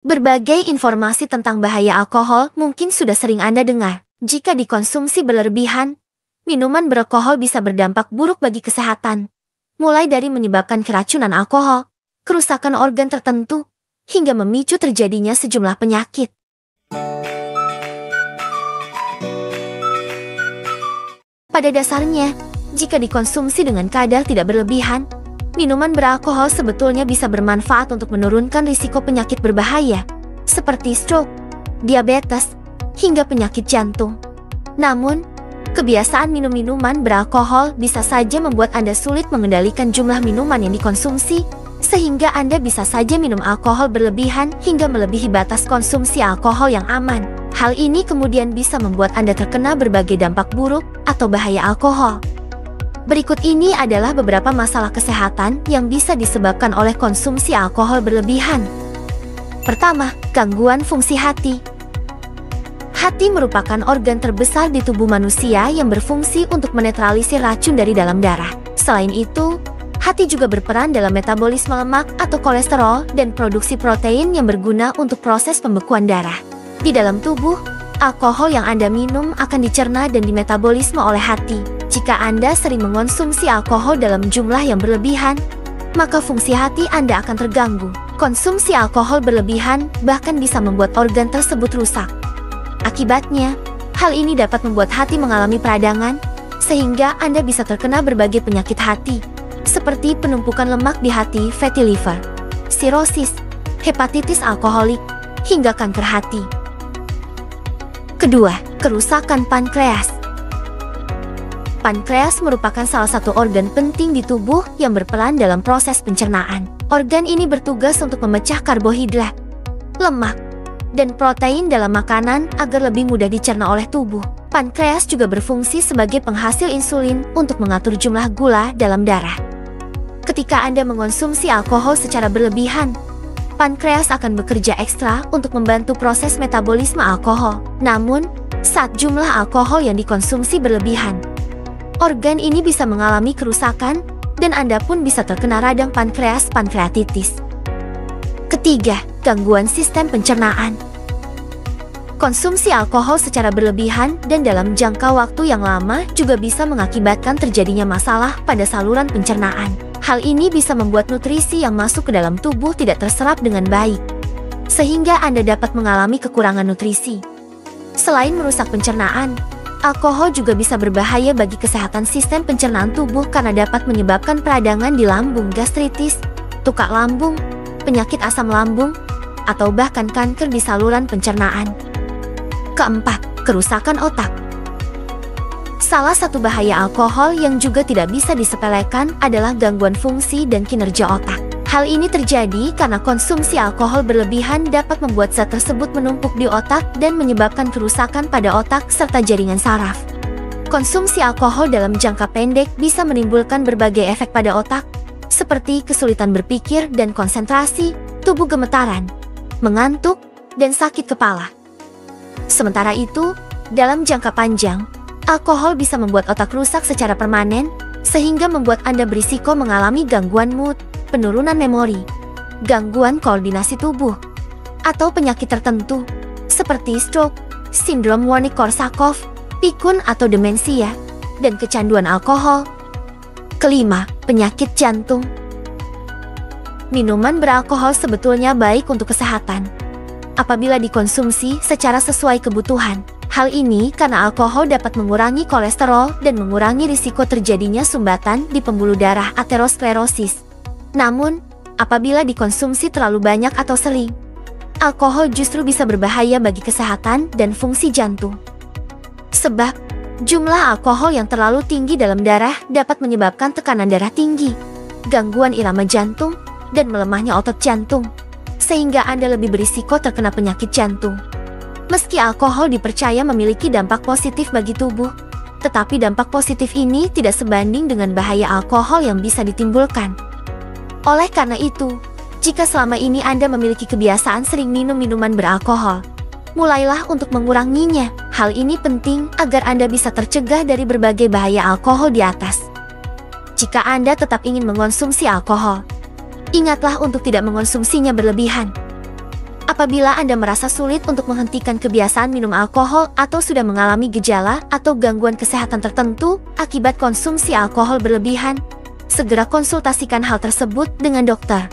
Berbagai informasi tentang bahaya alkohol mungkin sudah sering Anda dengar. Jika dikonsumsi berlebihan, minuman beralkohol bisa berdampak buruk bagi kesehatan. Mulai dari menyebabkan keracunan alkohol, kerusakan organ tertentu, hingga memicu terjadinya sejumlah penyakit. Pada dasarnya, jika dikonsumsi dengan kadar tidak berlebihan, minuman beralkohol sebetulnya bisa bermanfaat untuk menurunkan risiko penyakit berbahaya, seperti stroke, diabetes, hingga penyakit jantung. Namun, kebiasaan minum minuman beralkohol bisa saja membuat Anda sulit mengendalikan jumlah minuman yang dikonsumsi, sehingga Anda bisa saja minum alkohol berlebihan hingga melebihi batas konsumsi alkohol yang aman. Hal ini kemudian bisa membuat Anda terkena berbagai dampak buruk atau bahaya alkohol. Berikut ini adalah beberapa masalah kesehatan yang bisa disebabkan oleh konsumsi alkohol berlebihan. Pertama, gangguan fungsi hati. Hati merupakan organ terbesar di tubuh manusia yang berfungsi untuk menetralisir racun dari dalam darah. Selain itu, hati juga berperan dalam metabolisme lemak atau kolesterol dan produksi protein yang berguna untuk proses pembekuan darah. Di dalam tubuh, alkohol yang Anda minum akan dicerna dan dimetabolisme oleh hati. Jika Anda sering mengonsumsi alkohol dalam jumlah yang berlebihan, maka fungsi hati Anda akan terganggu. Konsumsi alkohol berlebihan bahkan bisa membuat organ tersebut rusak. Akibatnya, hal ini dapat membuat hati mengalami peradangan, sehingga Anda bisa terkena berbagai penyakit hati, seperti penumpukan lemak di hati, fatty liver, sirosis, hepatitis alkoholik, hingga kanker hati. Kedua, kerusakan pankreas. Pankreas merupakan salah satu organ penting di tubuh yang berperan dalam proses pencernaan. Organ ini bertugas untuk memecah karbohidrat, lemak, dan protein dalam makanan agar lebih mudah dicerna oleh tubuh. Pankreas juga berfungsi sebagai penghasil insulin untuk mengatur jumlah gula dalam darah. Ketika Anda mengonsumsi alkohol secara berlebihan, pankreas akan bekerja ekstra untuk membantu proses metabolisme alkohol. Namun, saat jumlah alkohol yang dikonsumsi berlebihan, organ ini bisa mengalami kerusakan dan Anda pun bisa terkena radang pankreas, pankreatitis. Ketiga, gangguan sistem pencernaan. Konsumsi alkohol secara berlebihan dan dalam jangka waktu yang lama juga bisa mengakibatkan terjadinya masalah pada saluran pencernaan. Hal ini bisa membuat nutrisi yang masuk ke dalam tubuh tidak terserap dengan baik, sehingga Anda dapat mengalami kekurangan nutrisi. Selain merusak pencernaan, alkohol juga bisa berbahaya bagi kesehatan sistem pencernaan tubuh karena dapat menyebabkan peradangan di lambung, gastritis, tukak lambung, penyakit asam lambung, atau bahkan kanker di saluran pencernaan. Keempat, kerusakan otak. Salah satu bahaya alkohol yang juga tidak bisa disepelekan adalah gangguan fungsi dan kinerja otak. Hal ini terjadi karena konsumsi alkohol berlebihan dapat membuat zat tersebut menumpuk di otak dan menyebabkan kerusakan pada otak serta jaringan saraf. Konsumsi alkohol dalam jangka pendek bisa menimbulkan berbagai efek pada otak, seperti kesulitan berpikir dan konsentrasi, tubuh gemetaran, mengantuk, dan sakit kepala. Sementara itu, dalam jangka panjang, alkohol bisa membuat otak rusak secara permanen, sehingga membuat Anda berisiko mengalami gangguan mood, penurunan memori, gangguan koordinasi tubuh, atau penyakit tertentu, seperti stroke, sindrom Wernicke-Korsakoff, pikun atau demensia, dan kecanduan alkohol. Kelima, penyakit jantung. Minuman beralkohol sebetulnya baik untuk kesehatan apabila dikonsumsi secara sesuai kebutuhan. Hal ini karena alkohol dapat mengurangi kolesterol dan mengurangi risiko terjadinya sumbatan di pembuluh darah aterosklerosis. Namun, apabila dikonsumsi terlalu banyak atau sering, alkohol justru bisa berbahaya bagi kesehatan dan fungsi jantung. Sebab, jumlah alkohol yang terlalu tinggi dalam darah dapat menyebabkan tekanan darah tinggi, gangguan irama jantung, dan melemahnya otot jantung, sehingga Anda lebih berisiko terkena penyakit jantung. Meski alkohol dipercaya memiliki dampak positif bagi tubuh, tetapi dampak positif ini tidak sebanding dengan bahaya alkohol yang bisa ditimbulkan. Oleh karena itu, jika selama ini Anda memiliki kebiasaan sering minum minuman beralkohol, mulailah untuk menguranginya. Hal ini penting agar Anda bisa tercegah dari berbagai bahaya alkohol di atas. Jika Anda tetap ingin mengonsumsi alkohol, ingatlah untuk tidak mengonsumsinya berlebihan. Apabila Anda merasa sulit untuk menghentikan kebiasaan minum alkohol atau sudah mengalami gejala atau gangguan kesehatan tertentu akibat konsumsi alkohol berlebihan, segera konsultasikan hal tersebut dengan dokter.